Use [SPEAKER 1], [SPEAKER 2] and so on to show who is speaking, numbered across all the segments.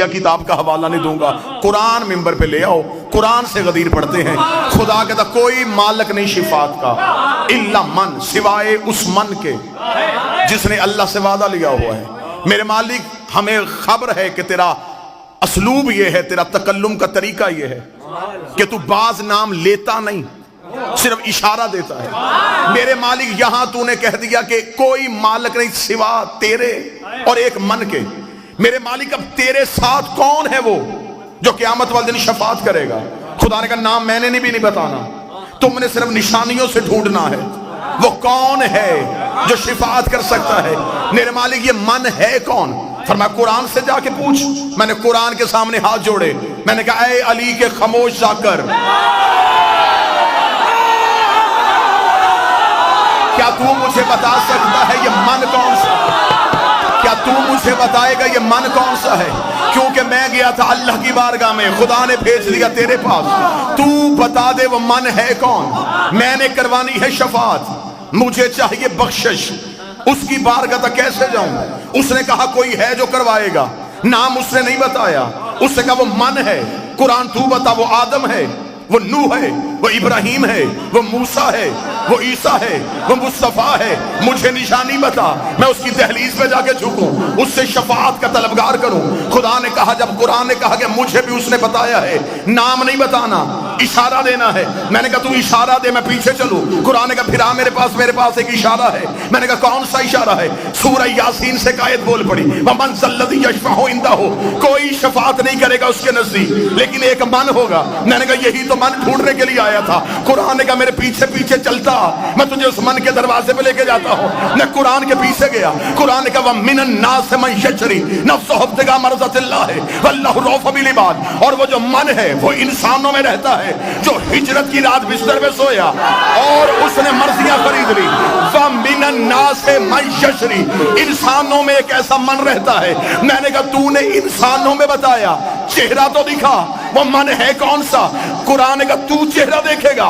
[SPEAKER 1] क्या किताब का हवाला नहीं दूंगा। कुरान मिंबर पे ले आओ, कुरान से गदीर पढ़ते हैं। खुदा कहता कोई मालिक नहीं शिफात का इल्ला मन, सिवाय उस मन के जिसने अल्लाह से वादा लिया हुआ है। मेरे मालिक हमें खबर है कि तेरा असलूब ये है, तेरा तकल्लुम का तरीका ये है कि तू बाज नाम लेता नहीं, सिर्फ इशारा देता है। मेरे मालिक यहां तूने कह दिया कि कोई मालिक नहीं सिवा तेरे और एक मन के। मेरे मालिक अब तेरे साथ कौन है वो जो क़यामत वाले दिन शफात करेगा? खुदा ने कहा नाम मैंने भी नहीं बताना, तुमने सिर्फ निशानियों से ढूंढना है वो कौन है जो शिफात कर सकता है। मेरे मालिक ये मन है कौन? फरमाया कुरान से जाके पूछ। मैंने कुरान के सामने हाथ जोड़े, मैंने कहा ऐ अली के खामोश जाकर, क्या तू मुझे बता सकता है ये मन कौन सा? क्या तू मुझे बताएगा ये मन कौन सा है? क्योंकि मैं गया था अल्लाह की बारगाह में, खुदा ने भेज दिया तेरे पास, तू बता दे वो मन है कौन? मैंने करवानी है शफात, मुझे चाहिए बख्शिश, उसकी बारगाह तक कैसे जाऊं? उसने कहा कोई है जो करवाएगा, नाम उसने नहीं बताया, उसने कहा वो मन है। कुरान तू बता वो आदम है, वो नूह है, वो इब्राहिम है, वो मूसा है, वो ईसा है, वो मुस्तफा है। मुझे निशानी बता, मैं उसकी दहलीज पे जाके झुकूं, उससे शफाअत का तलबगार करूं। खुदा ने कहा, जब कुरान ने कहा कि मुझे भी उसने बताया है, नाम नहीं बताना, इशारा देना है। मैंने कहा तू इशारा दे मैं पीछे चलूं। कुरान ने कहा फिर आ मेरे पास एक इशारा है। मैंने कहा कौन सा इशारा है? सूरह यासीन से आयत बोल पड़ी, वमन ज़ल्लज़ी यशफ़अउ इंदहु, कोई शफाअत नहीं करेगा उसके नजदीक, लेकिन एक मन होगा। मैंने कहा यही तो मन ढूंढने के लिए आया था। कुरान ने कहा मेरे पीछे पीछे चलता, मैं तुझे उस मन के दरवाजे पे लेके जाता हूं। मैं कुरान के पीछे गया। कुरान ने कहा वमिनन नास मन यशरी नफ्सहु इब्तिगा मरज़तिल्लाह वल्लाहु रऊफ़ बिल इबाद, और वो जो मन है वो इंसानों में रहता है जो हिजरत की रात बिस्तर में सोया और उसने मर्जियां खरीद ली। वमिनन नास मन यशरी, इंसानों में एक ऐसा मन रहता है। मैंने कहा तूने इंसानों में बताया, चेहरा तो दिखा, वो मन है कौन सा? कुरान ने कहा तू चेहरा देखेगा।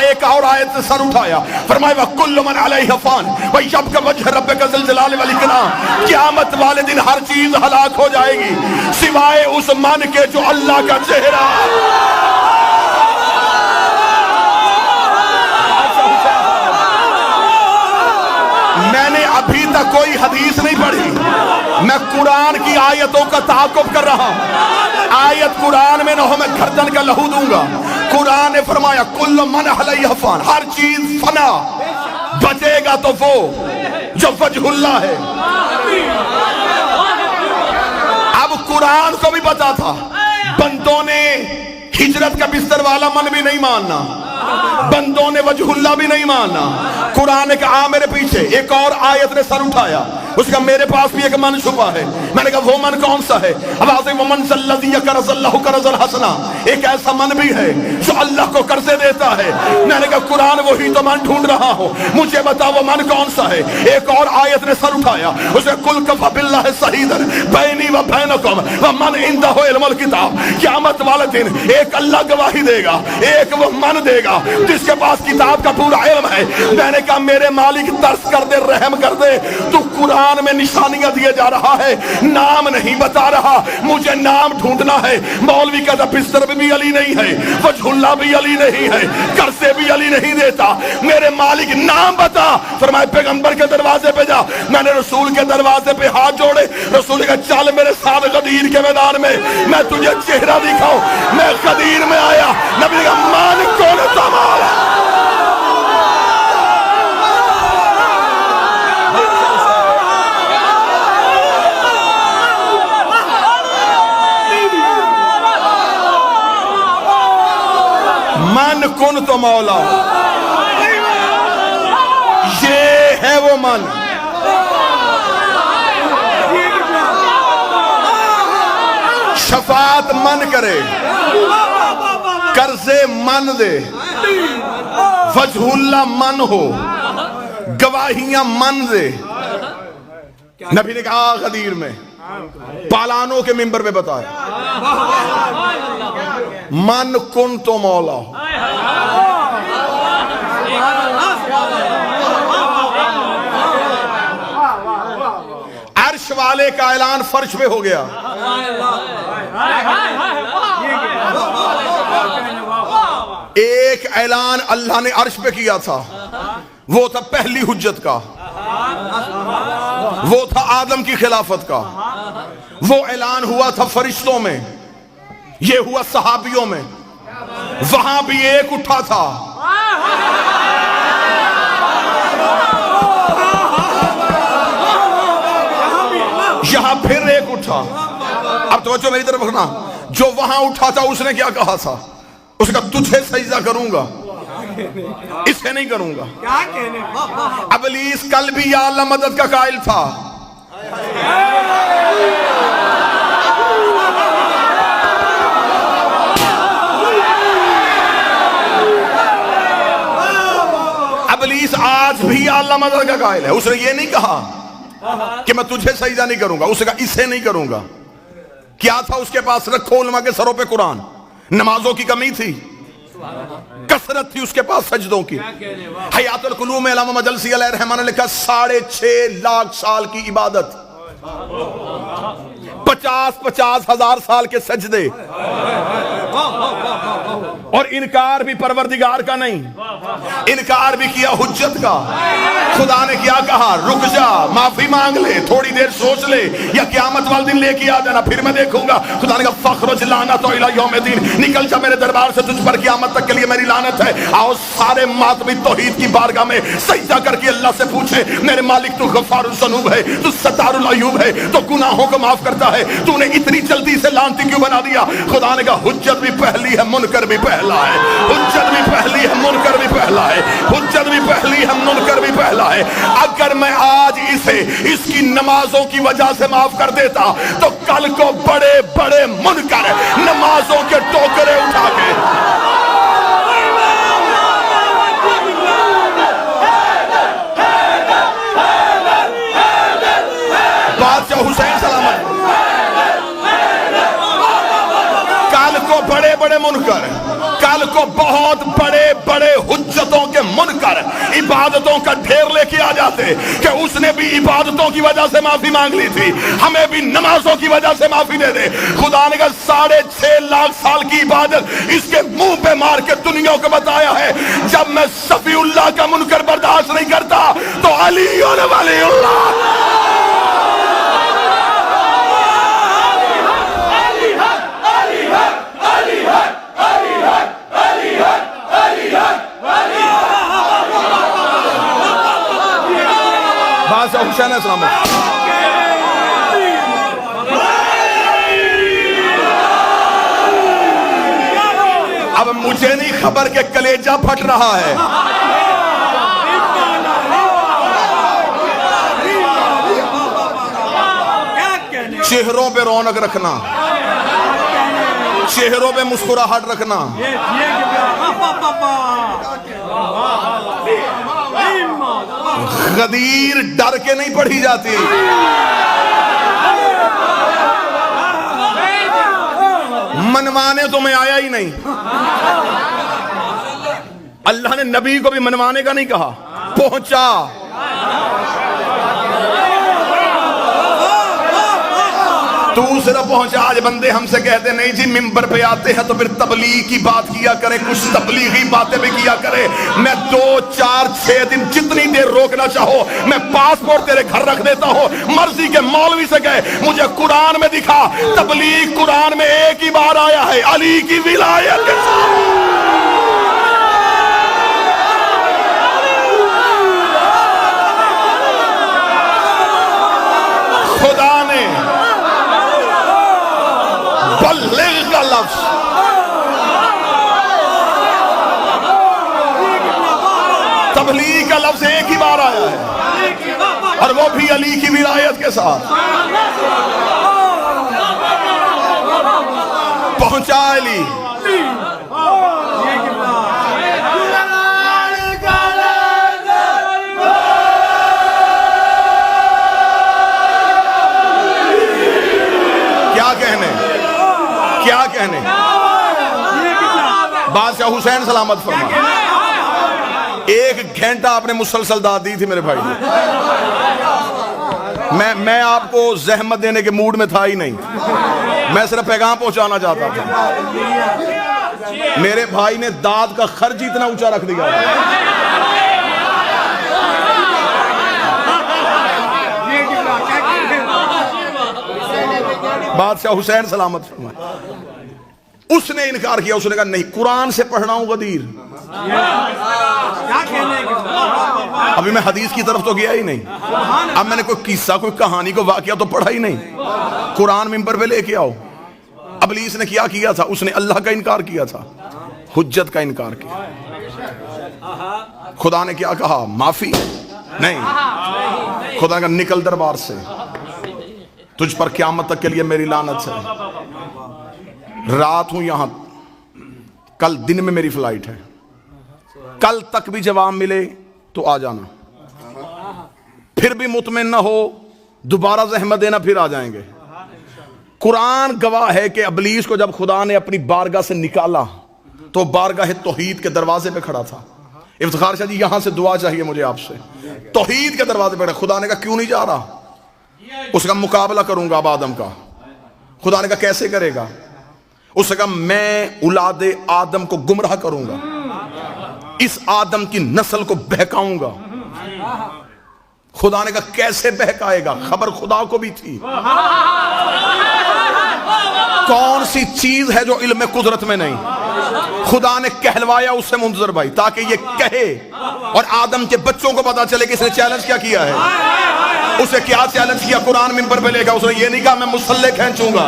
[SPEAKER 1] एक और आयत से सर उठाया, फरमाया वकुल्लु मन अलैहा फान व यब्का वजह रब्बिका ज़ुल जलाल वल इकराम, क़यामत वाले दिन हर चीज हलाक हो जाएगी सिवाय उस मन के जो अल्लाह का चेहरा। मैंने अभी तक कोई हदीस नहीं पढ़ी, मैं कुरान की आयतों का ताक़ुब कर रहा हूं। आयत कुरान में न हो मैं गर्दन का लहू दूंगा। कुरान ने फरमाया कुल्लु मन अलैहा फान, हर चीज फना, बचेगा तो वो जो वजहुल्लाह है। अब कुरान को भी पता था, बंदों ने हिजरत का बिस्तर वाला मन भी नहीं मानना, बंदों ने वजहुल्लाह भी नहीं मानना। कुरान ने कहा मेरे पीछे। एक और आयत ने सर उठाया, उसका मेरे पास भी एक मन छुपा है। मैंने कहा वो मन कौन सा है? आवाज़ वमन ज़ल्लज़ी यक़रज़ल्लाहु क़रज़न हसना, एक ऐसा मन भी है जो अल्लाह को कर्जे देता है। मैंने कहा कुरान वही तो मन ढूंढ रहा हो, मुझे बता वो मन कौन सा है? एक और आयत ने सर उठाया, उसे कुल कफ़ा बिल्लाहि शहीदन बैनी व बैनकुम व मन इंदहु इल्मुल किताब, क़यामत वाले दिन एक अल्लाह गवाही देगा, एक वो मन देगा जिसके पास किताब का पूरा इल्म है। मैंने कहा मेरे मालिक तरस कर दे, रहम कर दे, तू कुरान में निशानियां दिए जा रहा है, नाम नहीं बता रहा, मुझे नाम ढूंढना है। मौलवी कहता बिस्तर भी अली नहीं है, वजहुल्लाह भी अली नहीं है, कर्जे भी अली नहीं देता। मेरे मालिक नाम बता। फरमाया पैगंबर के दरवाजे पे जा। मैंने रसूल के दरवाजे पे हाथ जोड़े, रसूल का चल मेरे साथ गदीर के मैदान में, मैं तुझे चेहरा दिखाऊं। मैं गदीर में आया, नबी का मान कौन तमाम मन कुन तो मौला, ये है वो मन। शफात मन करे, कर्जे मन दे, वजहुल्लाह मन हो, गवाहियां मन दे। नबी ने कहा गदीर में पालानों के मिंबर पे बताया मन कुन तो मौला। अर्श वाले का ऐलान फर्श पे हो गया। एक ऐलान अल्लाह ने अर्श पे किया था, वो था पहली हुज्जत का, वो था आदम की खिलाफत का। वो ऐलान हुआ था फरिश्तों में, ये हुआ सहाबियों में। वहां भी एक उठा था, यहां फिर एक उठा। अब तो मेरी तरफ रखना, जो वहां उठा था उसने क्या कहा था? उसका तुझे सजदा करूंगा, इसे नहीं करूंगा। इब्लीस कल भी या अल्लाह मदद का कायल था। इब्लीस आज भी या अल्लाह मदद का कायल है। उसने ये नहीं कहा कि मैं तुझे सजदा नहीं करूंगा, उसने कहा इसे नहीं करूंगा। क्या था उसके पास? रखो उलमा के सरों पे कुरान। नमाजों की कमी थी, कसरत थी उसके पास सजदों की। हयातुल कुलूम में अल्लामा मजलसी अलैहिर्रहमान ने लिखा 6.5 लाख साल की इबादत, 50-50 हजार साल के सजदे, और इनकार भी परवरदिगार का नहीं, इनकार भी किया हुज्जत का। खुदा ने क्या कहा? रुक जा, माफी मांग ले, थोड़ी देर सोच ले, या क़यामत वाले दिन लेके आ जाना, फिर मैं देखूंगा। खुदा ने कहा फखरुज लानत इला यौमिद्दीन, निकल जा मेरे दरबार से, तुझ पर क़यामत तक के लिए मेरी लानत है। आओ सारे मातमी तौहीद की बारगाह में सजदा करके अल्लाह से पूछे, मेरे मालिक तू गफ्फारुज़ ज़ुनूब है, तू सत्तारुल अयूब है, तो गुनाहों को माफ करता है, तूने इतनी जल्दी से लानती क्यों बना दिया? खुदा ने कहा हुज्जत भी पहली है, मुनकर भी पहला है। हुज्जत भी पहली है, मुनकर भी पहला है। हुज्जत भी पहली है, मुनकर भी पहला है। अगर मैं आज इसे इसकी नमाजों की वजह से माफ कर देता, तो कल को बड़े बड़े मुनकर नमाजों के टोकरे उठा के बादशाह हुसैन सलामत, कल को बड़े बड़े मुनकर, कल को बहुत बड़े बड़े हुज्जतों के मुनकर इबादतों का ढेर लेके आ जाते कि उसने भी इबादतों की वजह से माफी मांग ली थी, हमें भी नमाजों की वजह से माफी दे दे। खुदा ने कहा 6.5 लाख साल की इबादत इसके मुंह पे मार के दुनिया को बताया है, जब मैं सफीउल्लाह का मुनकर बर्दाश्त नहीं करता तो अली और वलीउल्लाह हुसैन सलामत। अब मुझे नहीं खबर के कलेजा फट रहा है। चेहरों पे रौनक रखना, चेहरों पे मुस्कुराहट रखना। गदीर डर के नहीं पढ़ी जाती, मनवाने तो मैं आया ही नहीं। अल्लाह ने नबी को भी मनवाने का नहीं कहा, पहुंचा। तू सिर्फ पहुंचा। आज बंदे हमसे कहते नहीं जी मिंबर पे आते हैं तो फिर तबलीग की बात किया करें, कुछ तबलीगी बातें भी किया करें। मैं 2, 4, 6 दिन जितनी देर रोकना चाहो मैं पासपोर्ट तेरे घर रख देता हूं। मर्जी के मौलवी से कहे मुझे कुरान में दिखा, तबलीग कुरान में एक ही बार आया है, अली की विलायत के साथ। खुदा ने बल्लिग का लफ्ज तबलीग का लफ्ज एक ही बार आया है, और वो भी अली की विलायत के साथ। पहुंचा अली। क्या कहने, बादशाह हुसैन सलामत फरमा। 1 घंटा आपने मुसलसल दाद दी थी मेरे भाई ने। मैं आपको जहमत देने के मूड में था ही नहीं, मैं सिर्फ पैगाम पहुंचाना चाहता था। मेरे भाई ने दाद का खर्च इतना ऊंचा रख दिया। बादशाह हुसैन सलामत फरमाए, उसने इनकार किया। उसने कहा नहीं, कुरान से पढ़ना हूं गदीर। अभी मैं हदीस की तरफ तो गया ही नहीं। अब मैंने कोई किस्सा, कोई कहानी, को वाकया तो पढ़ा ही नहीं। कुरान मिंबर पे लेके आओ। इब्लीस ने क्या किया था? उसने अल्लाह का इनकार किया था, हुज्जत का इनकार किया। खुदा ने क्या कहा? माफी नहीं। खुदा का निकल दरबार से, तुझ पर क़यामत तक के लिए मेरी लानत है। रात हूं यहां, कल दिन में मेरी फ्लाइट है, कल तक भी जवाब मिले तो आ जाना। फिर भी मुतमिन ना हो, दोबारा जहमत देना, फिर आ जाएंगे। कुरान गवाह है कि इब्लीस को जब खुदा ने अपनी बारगाह से निकाला तो बारगाह तौहीद के दरवाजे पे खड़ा था। इफ्तिखार शाह जी, यहां से दुआ चाहिए मुझे आपसे। तौहीद के दरवाजे पे खड़ा। खुदा ने कहा क्यों नहीं जा रहा? उसका मुकाबला करूंगा अब आदम का। खुदा ने कहा कैसे करेगा? उसने कहा मैं औलाद आदम को गुमराह करूंगा, इस आदम की नस्ल को बहकाऊंगा। खुदा ने कहा कैसे बहकाएगा? खबर खुदा को भी थी। कौन सी चीज है जो इल्म कुदरत में नहीं? खुदा ने कहलवाया उससे मुंतजर भाई, ताकि ये कहे और आदम के बच्चों को पता चले कि इसने चैलेंज क्या किया है। उसे क्या चैलेंज किया? कुरान मिंबर पे लेकर उसने ये नहीं कहा मैं मुसल्ले खींचूंगा,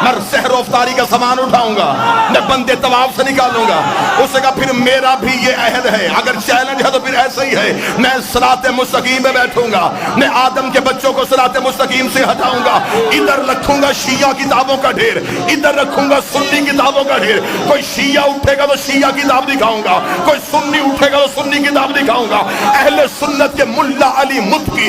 [SPEAKER 1] मैं सहर अफ्तारी का सामान उठाऊंगा, मैं बंदे तवाफ से निकालूंगा। उसने कहा फिर मेरा भी ये अहद है, अगर चैलेंज है तो फिर ऐसा ही है, मैं सिराते मुस्तकीम पे बैठूंगा, मैं आदम के बच्चों को सिराते मुस्तकीम से हटाऊंगा। इधर रखूंगा शिया किताबों का ढेर, इधर रखूंगा सुन्नी किताबों का ढेर। कोई शिया उठेगा तो शिया किताब दिखाऊंगा, कोई सुन्नी उठेगा तो सुन्नी किताब दिखाऊंगा। अहले सुन्नत के मुल्ला अली मुत्की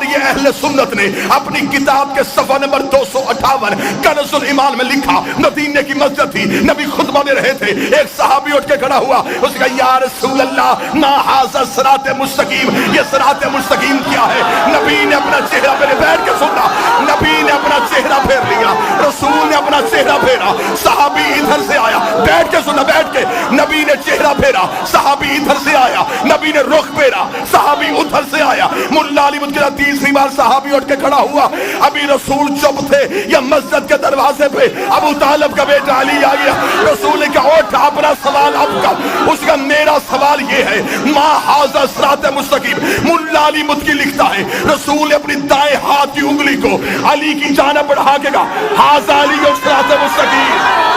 [SPEAKER 1] ये अहले सुन्नत ने अपनी किताब के सफा नंबर 258 कनज़ुल ईमान में लिखा। मदीने की मस्जिद थी, नबी खुतबा दे रहे थे, एक सहाबी उठ के खड़ा हुआ, उसने कहा या रसूल अल्लाह मा हाज़ा सिराते मुस्तकीम, ये सिराते मुस्तकीम क्या है? नबी ने अपना चेहरा मेरे बैठ के सुना, नबी ने अपना चेहरा फेर लिया, रसूल ने अपना चेहरा फेरा, सहाबी इधर से आया, बैठ के सुना, बैठ के। नबी ने चेहरा फेरा, सहाबी इधर से आया, नबी ने रुख फेरा, सहाबी उधर से आया। मुल्ला अली मुत्की तीसरी बार सहाबी उठ के खड़ा हुआ। अभी रसूल चुप थे, या मस्जिद के दरवाजे पे अबू तालिब का बेटा अली आ गया। रसूल ने कहा उठ, अपना सवाल अब कर। उसका मेरा सवाल ये है, मा हाज़ा सिराते मुस्तकीम। मुल्ला अली मुत्की लिखता है रसूल ने अपनी दाएं हाथ की उंगली को अली की जानिब बढ़ा के कहा हाज़ा अली सिराते मुस्तकीम।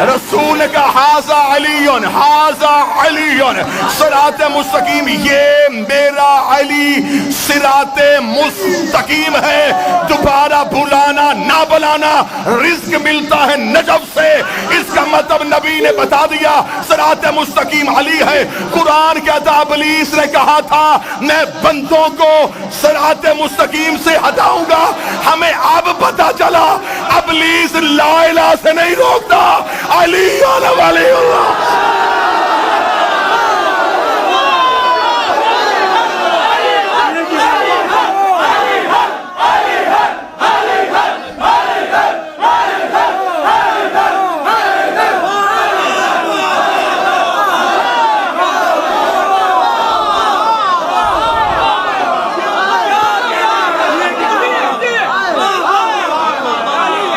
[SPEAKER 1] रसूल का हाज़ा अलीयुन, हाज़ा अलीयुन सिराते मुस्तकीम, ये मेरा अली सिराते मुस्तकीम है। दोबारा बुलाना ना बुलाना, रिज़्क मिलता है नजब से। इसका मतलब नबी ने बता दिया सिराते मुस्तकीम अली है। कुरान कहता इब्लीस ने कहा था मैं बंदों को सिराते मुस्तकीम से हटाऊंगा। हमें अब पता चला इब्लीस ला इलाहा से नहीं रोकता, अली वाले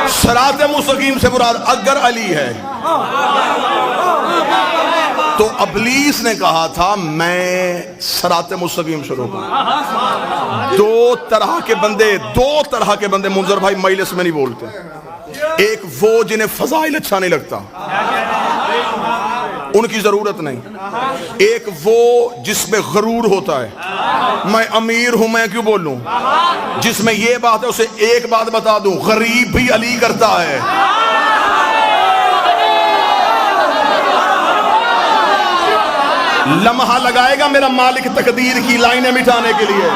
[SPEAKER 1] सिराते मुस्तकीम से मुराद अगर अली है। तो अबलीस ने कहा था मैं सराते मुस्तकीम शुरू करूं। दो तरह के बंदे मुंजर भाई मजलिस में नहीं बोलते। एक वो जिन्हें फजाइल अच्छा नहीं लगता, उनकी जरूरत नहीं। एक वो जिसमें गरूर होता है, मैं अमीर हूं मैं क्यों बोलूं। जिसमें ये बात है उसे एक बात बता दूं, गरीब भी अली करता है। लम्हा लगाएगा मेरा मालिक तकदीर की लाइनें मिटाने के लिए।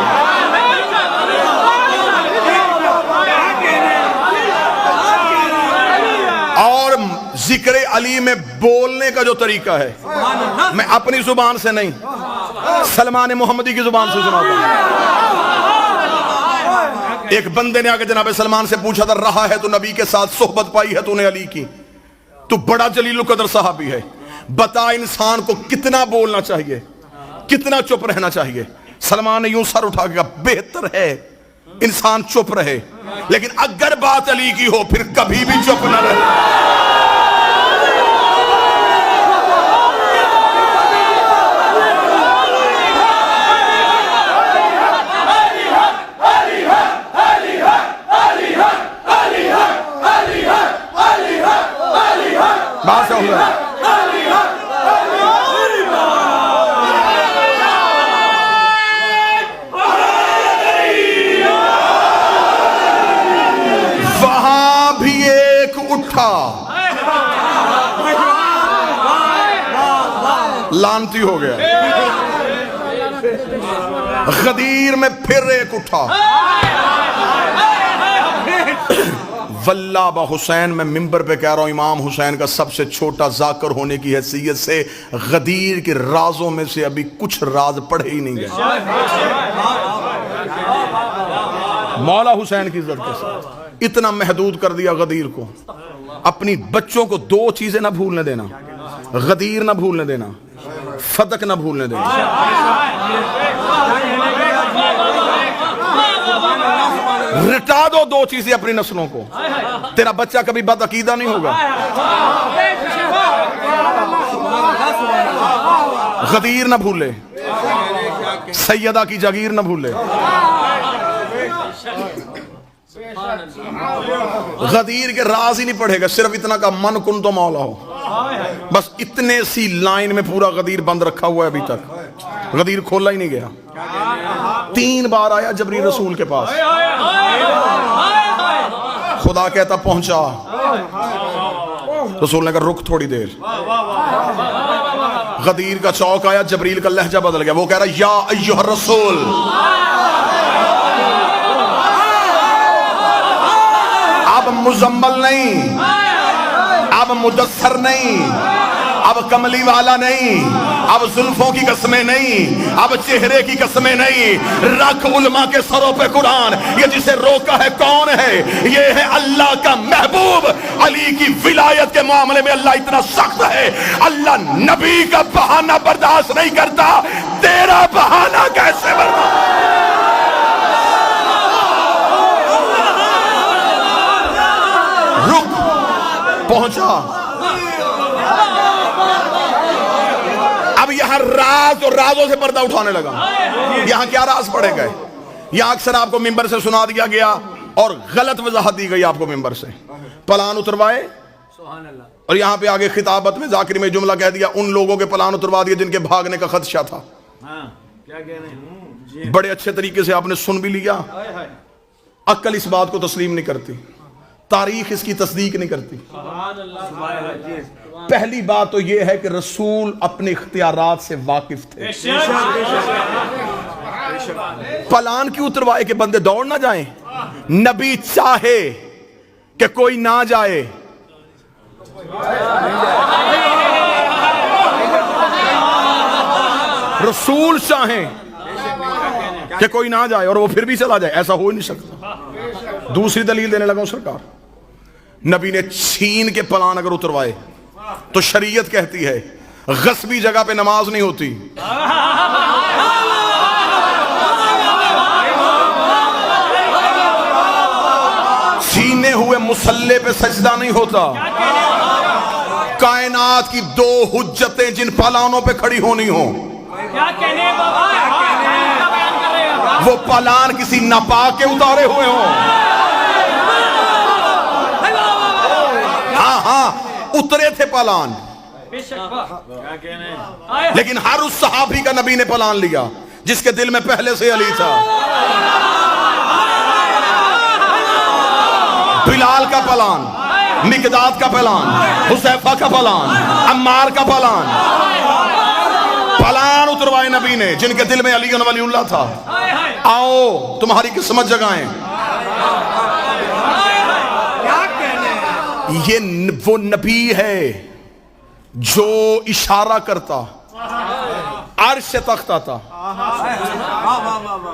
[SPEAKER 1] और जिक्र अली में बोलने का जो तरीका है, मैं अपनी जुबान से नहीं, सलमान मोहम्मदी की जुबान से सुनाता हूं। एक बंदे ने आके जनाब सलमान से पूछा था, रहा है तो नबी के साथ सोहबत पाई है तूने अली की, तू बड़ा जलील कदर सहाबी है, बता इंसान को कितना बोलना चाहिए, कितना चुप रहना चाहिए। सलमान ने यूं सर उठा के कहा, बेहतर है इंसान चुप रहे, लेकिन अगर बात अली की हो फिर कभी भी चुप न रहे। बात से हो रहा लानती हो गया। गदीर में फिर एक उठा। वल्लाह हुसैन, मैं मिंबर पे कह रहा हूं, इमाम हुसैन का सबसे छोटा जाकर होने की हैसियत से गदीर के राजों में से अभी कुछ राज पढ़े ही नहीं गए। मौला हुसैन की इज्जत के साथ इतना महदूद कर दिया गदीर को। अपनी बच्चों को दो चीजें ना भूलने देना, गदीर ना भूलने देना, फदक ना भूलने देना। रिटा दो दो चीजें अपनी नस्लों को, तेरा बच्चा कभी बदअकीदा नहीं होगा। गदीर ना भूले, सैयदा की जागीर ना भूले। गदीर के राज ही नहीं पढ़ेगा, सिर्फ इतना का मन कुन तो मौला हो, बस इतने सी लाइन में पूरा गदीर बंद रखा हुआ है। अभी तक गदीर खोला ही नहीं गया। 3 बार आया जबरील रसूल के पास, खुदा कहता पहुंचा, रसूल ने कहा रुक थोड़ी देर। गदीर का चौक आया, जबरील का लहजा बदल गया। वो कह रहा या अय्युहर रसूल, अब मुजम्मल नहीं, अब मुदस्सर नहीं, अब कमली वाला नहीं, अब जुल्फों की कसमें नहीं, अब चेहरे की कसमें नहीं। रख उलमा के सरों पे कुरान, ये जिसे रोका है कौन है? ये है अल्लाह का महबूब। अली की विलायत के मामले में अल्लाह इतना सख्त है, अल्लाह नबी का बहाना बर्दाश्त नहीं करता। तेरा बहाना कैसे बर्दाश्त? रुक, पहुंचा। अब यहां राज और राजों से पर्दा उठाने लगा। यहां क्या राज पड़े गए? यहां अक्सर आपको मिंबर से सुना दिया गया और गलत वजाहत दी गई आपको मिंबर से। प्लान उतरवाए और यहां पे आगे खिताबत में जाकिर में जुमला कह दिया, उन लोगों के प्लान उतरवा दिए जिनके भागने का खदशा था। क्या कहने? बड़े अच्छे तरीके से आपने सुन भी लिया। अक्ल इस बात को तस्लीम नहीं करती, तारीख इसकी तस्दीक नहीं करती। पहली बात तो यह है कि रसूल अपने इख्तियारात से वाकिफ थे। प्लान क्यों उतरवाए कि बंदे दौड़ ना जाएं? नबी चाहे कि कोई ना जाए, रसूल चाहें कि कोई ना जाए और वो फिर भी चला जाए, ऐसा हो ही नहीं सकता। दूसरी दलील देने लगा सरकार, नबी ने छीन के प्लान अगर उतरवाए तो शरीयत कहती है गस्बी जगह पे नमाज नहीं होती। छीने हुए मुसल्ले पे सजदा नहीं होता। कायनात की दो हुज्जतें जिन पलानों पे खड़ी होनी हो,
[SPEAKER 2] क्या कहने बाबा, बयान कर रहे हैं।
[SPEAKER 1] वो पलान किसी नापाक के उतारे हुए हों। हाँ हाँ, उतरे थे पलान,
[SPEAKER 2] क्या कहने।
[SPEAKER 1] लेकिन हर उस सहाबी का नबी ने पलान लिया जिसके दिल में पहले से अली था। बिलाल का पलान, मिकदाद का पलान, हुसैफा का पलान, अम्मार का पलान, पलान उतरवाए नबी ने जिनके दिल में अली वलीउल्लाह था। आओ तुम्हारी किस्मत जगाएं। ये वो नबी है जो इशारा करता अर्श तख्त आता।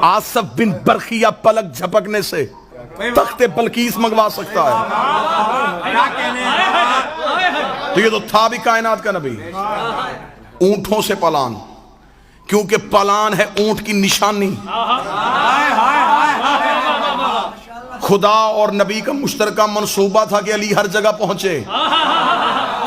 [SPEAKER 1] आसफ बिन बरखिया पलक झपकने से तख्ते बल्कीस मंगवा सकता है। तो ये तो था भी कायनात का नबी। ऊंटों से पलान, क्योंकि पलान है ऊंट की निशानी। खुदा और नबी का मुश्तरका मंसूबा था कि अली हर जगह पहुंचे।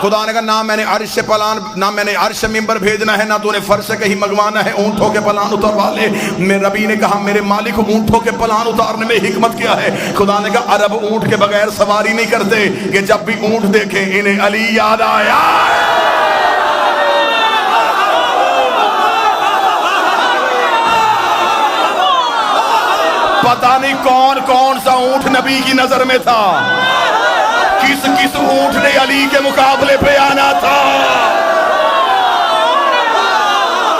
[SPEAKER 1] खुदा ने कहा ना मैंने अर्श से पलान, ना मैंने अर्श से मिंबर भेजना है, ना तूने फर्श से कहीं मंगवाना है, ऊंटों के पलान उतरवा ले। मेरे नबी ने कहा मेरे मालिक ऊंटों के पलान उतारने में हिकमत क्या है। खुदा ने कहा अरब ऊंट के बगैर सवारी नहीं करते कि जब भी ऊंट देखे इन्हें अली याद आया। पता नहीं कौन कौन सा ऊंट नबी की नजर में था, किस किस ऊंट ने अली के मुकाबले पे आना था।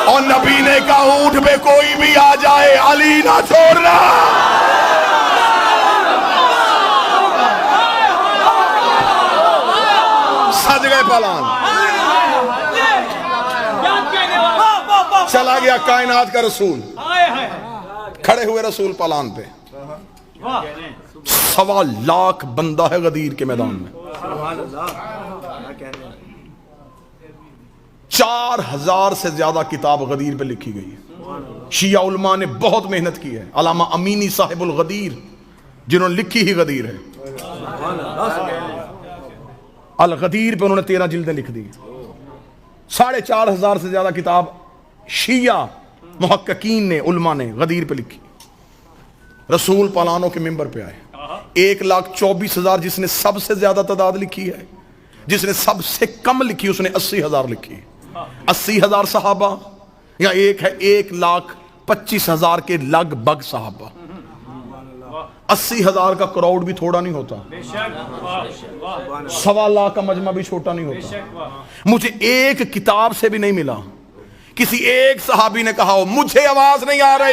[SPEAKER 1] और नबी ने कहा ऊंट पे कोई भी आ जाए अली ना छोड़ना। सज गए पलान, चला गया कायनात का रसूल। खड़े हुए रसूल पलान पे, 1.25 लाख बंदा है गदीर के मैदान में। 4000 से ज्यादा किताब गदीर पे लिखी गई है। शिया उलमा ने बहुत मेहनत की है। अलामा अमीनी साहिबुल गदीर जिन्होंने लिखी ही गदीर है, अल गदीर पे उन्होंने 13 जिल्दें लिख दी। 4,500 से ज्यादा किताब शिया मुहक्किकीन ने, उलमा ने गदीर पे लिखी। रसूल पलानों के मिंबर पे आए। 1,24,000 जिसने सबसे ज्यादा तादाद लिखी है, जिसने सबसे कम लिखी उसने 80,000 लिखी। 80,000 सहाबा या एक है 1,25,000 के लगभग सहाबा। 80,000 का क्राउड भी थोड़ा नहीं होता, 1.25 लाख का मजमा भी छोटा नहीं होता। मुझे एक किताब से भी नहीं मिला किसी एक सहाबी ने कहा हो मुझे आवाज नहीं आ रही।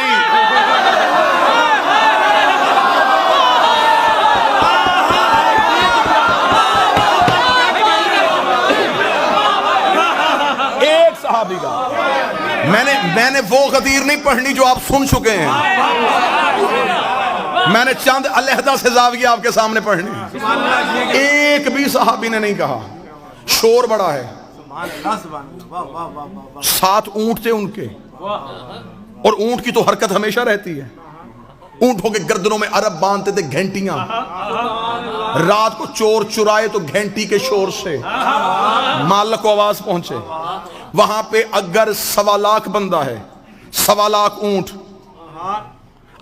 [SPEAKER 1] एक सहाबी का मैंने वो गदीर नहीं पढ़नी जो आप सुन चुके हैं। मैंने चंद अलहदा से जाविया आपके सामने पढ़नी। एक भी सहाबी ने नहीं कहा। शोर बड़ा है। 7 ऊंट थे उनके, और ऊंट की तो हरकत हमेशा रहती है। ऊंटों के गर्दनों में अरब बांधते थे घंटियां। रात को चोर चुराए तो घंटी के शोर से मालिक को आवाज पहुंचे। वहां पे अगर 1.25 लाख बंदा है, 1.25 लाख ऊंट,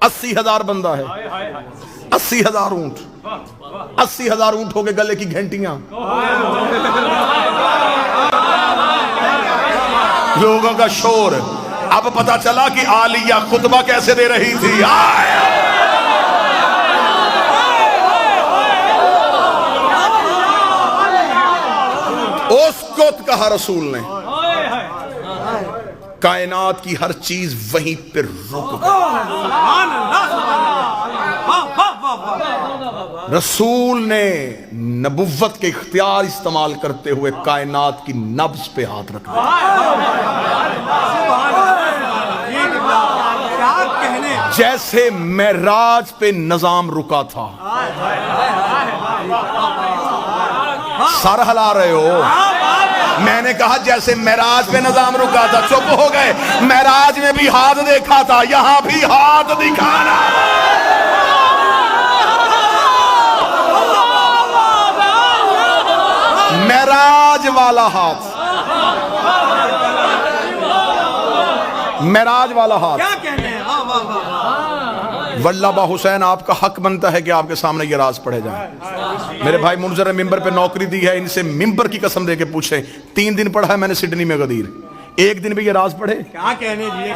[SPEAKER 1] 80,000 बंदा है, 80,000 ऊंट, 80,000 ऊंटों के गले की घंटियां, लोगों का शोर। अब पता चला कि आलिया खुतबा कैसे दे रही थी। उसको कहा रसूल ने, कायनात की हर चीज वहीं पर रुक गई। रसूल ने नबुव्वत के इख्तियार इस्तेमाल करते हुए कायनात की नब्ज पे हाथ रखा। जैसे मेराज पे निजाम रुका था। सर हिला रहे हो। मैंने कहा जैसे मेराज पे निजाम रुका था। चुप हो गए। मेराज में भी हाथ देखा था, यहां भी हाथ दिखाना। मेराज मेराज वाला हाथ, मेराज वाला हाथ।
[SPEAKER 3] क्या कहने हैं? वाह वाह वाह।
[SPEAKER 1] वल्लाबा हुसैन, आपका हक बनता है कि आपके सामने ये राज पढ़े जाए। मेरे भाई मुनजर मिंबर पे नौकरी दी है, इनसे मिंबर की कसम दे के पूछे, 3 दिन पढ़ा है मैंने सिडनी में गदीर, एक दिन भी ये राज पढ़े?
[SPEAKER 3] क्या कहने जी?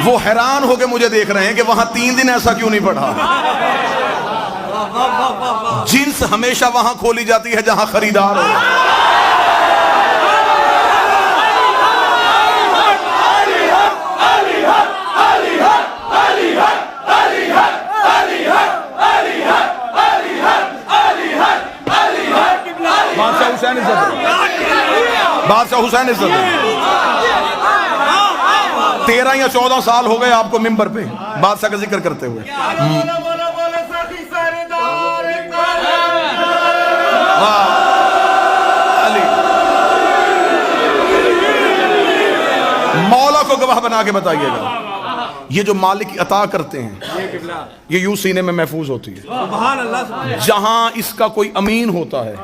[SPEAKER 1] वो हैरान होके मुझे देख रहे हैं कि वहां 3 दिन ऐसा क्यों नहीं पढ़ा। जिन्स हमेशा वहां खोली जाती है जहां खरीदार हो। बादशाह हुसैन इज्जत, बादशाह हुसैन इज्जत। 13 या 14 साल हो गए आपको मिंबर पे बादशाह का जिक्र करते हुए। मौला को गवाह बना के बताइएगा, ये जो मालिक अता करते हैं ये यूं सीने में महफूज होती है। जहां इसका कोई अमीन होता है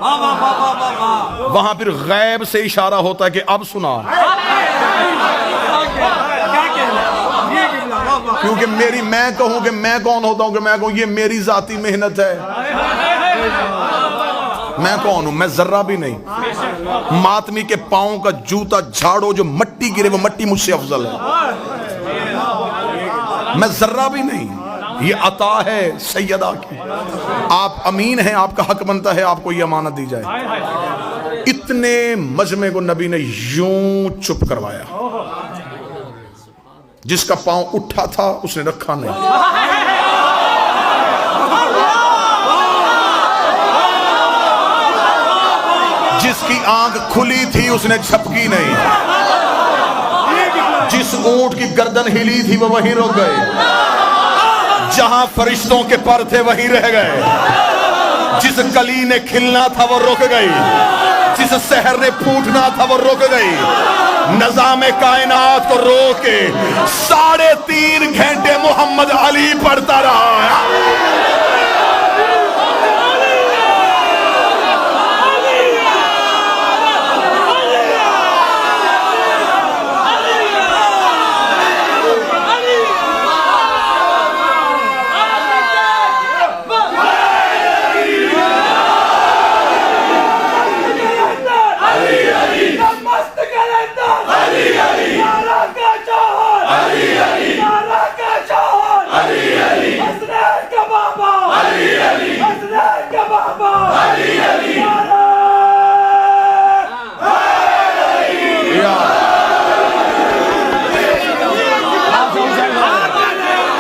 [SPEAKER 1] वहां फिर गैब से इशारा होता है कि अब सुना, क्योंकि मेरी, मैं कहूं कि मैं कौन होता हूं कि मैं कहूं ये मेरी जाती मेहनत है। मैं कौन हूं? मैं जर्रा भी नहीं। मातमी के पांव का जूता झाड़ो, जो मट्टी गिरे वो मट्टी मुझसे अफजल है। मैं जर्रा भी नहीं, ये अता है सैयदा की। आप अमीन हैं, आपका हक बनता है आपको ये अमानत दी जाए। इतने मजमे को नबी ने यूं चुप करवाया, जिसका पांव उठा था उसने रखा नहीं, जिसकी आंख खुली थी उसने झपकी नहीं, जिस ऊंट की गर्दन हिली थी वो वहीं रुक गए, जहां फरिश्तों के पर थे वहीं रह गए, जिस कली ने खिलना था वो रुक गई, जिस शहर ने फूटना था वो रुक गई। नज़ामे कायनात को रोक के 3.5 घंटे मोहम्मद अली पढ़ता रहा।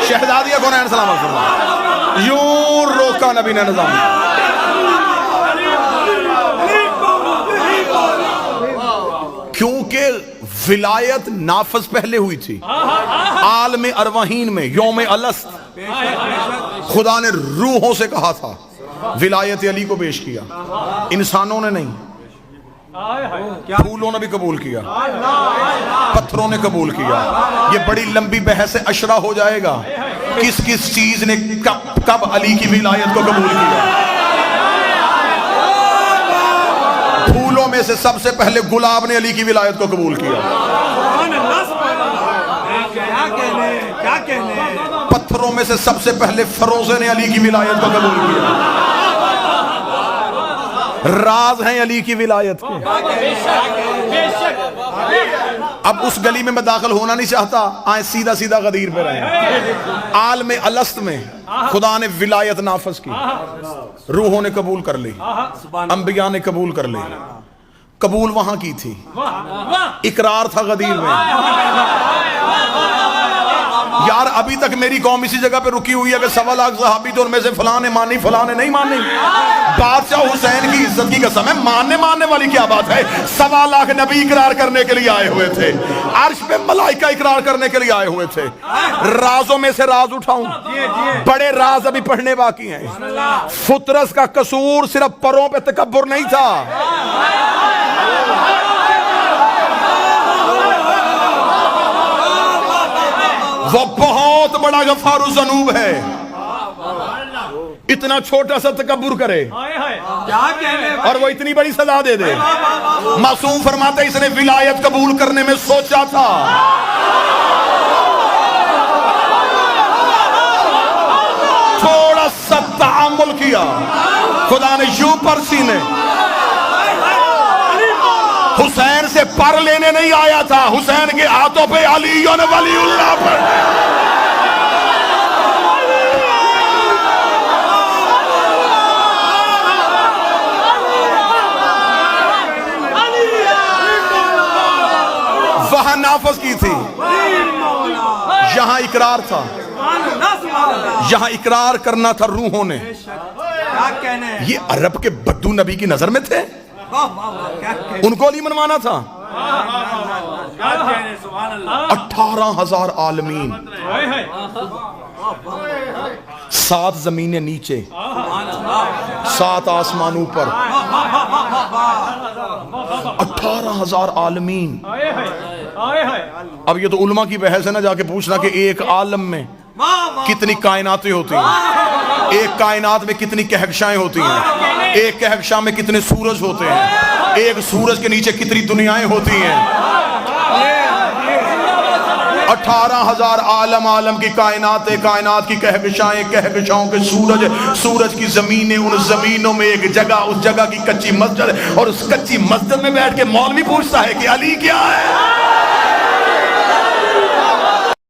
[SPEAKER 1] शहजादिया कौन सलाम यूं रोका नबी ने निजाम। क्योंकि विलायत नाफज पहले हुई थी आलम अरवाहीन में, यौम अलस्त खुदा ने रूहों से कहा था, विलायत अली को पेश किया, इंसानों ने नहीं। फूलों ने भी कबूल किया, पत्थरों ने कबूल किया। ये बड़ी लंबी बहस अशरा हो जाएगा, किस किस चीज ने कब अली की विलायत को कबूल किया। फूलों में से सबसे पहले गुलाब ने अली की विलायत को कबूल किया। पत्थरों में से सबसे पहले फरोजे ने अली की विलायत को कबूल किया। राज हैं अली की विलायत के। अब उस गली में मैं दाखिल होना नहीं चाहता, आए सीधा सीधा गदीर पे रहे। आलम अलस्त में खुदा ने विलायत नाफज की, रूहों ने कबूल कर ली, अंबिया ने कबूल कर ली। कबूल वहां की थी, इकरार था गदीर में। यार अभी तक मेरी कौम इसी जगह पे रुकी हुई है कि 1.25 लाख सहाबी तो उनमें से फलाने मानी फलाने नहीं मानी। बादशाह हुसैन की इज्जत की कसम है, मानने वाली क्या बात है। 1.25 लाख नबी इकरार करने के लिए आए हुए थे, अर्श पे मलाइका इकरार करने के लिए आए हुए थे। राजों में से राज उठाऊं, बड़े राज अभी पढ़ने बाकी हैं। फुतरस का कसूर सिर्फ परों पे तकब्बुर नहीं था, वो बहुत बड़ा गफार ज़नूब है। इतना छोटा सा तकब्बुर करे,
[SPEAKER 3] क्या कहने
[SPEAKER 1] और वो इतनी बड़ी सजा दे दे। मासूम फरमाते इसने विलायत कबूल करने में सोचा था, थोड़ा सा तअम्मुल किया, खुदा ने यूं परसी ने हुसैन से पर लेने नहीं आया था, हुसैन के हाथों पे अली ने वलीउल्लाह पर वहां नाफज की थी, यहां इकरार था, यहां इकरार करना था रूहों ने।
[SPEAKER 3] क्या कहने
[SPEAKER 1] ये अरब के बद्दू नबी की नजर में थे, उनको अली मनवाना था। 18,000 आलमीन, 7 जमीनें नीचे, 7 आसमान ऊपर, 18,000 आलमीन। अब ये तो उलमा की बहस है ना, जाके पूछना कि एक आलम में कितनी कायनातें होती हैं, एक कायनात में कितनी कहकशाएं होती हैं, एक कहकशा में कितने सूरज होते हैं, एक सूरज के नीचे कितनी दुनियाएं होती हैं। 18,000 आलम, आलम की कायनात, कायनात की कहकशाएं, कहकशाओं के सूरज, सूरज की जमीनें, उन जमीनों में एक जगह, उस जगह की कच्ची मस्जिद, और उस कच्ची मस्जिद में बैठ के मौलवी पूछता है कि अली क्या है।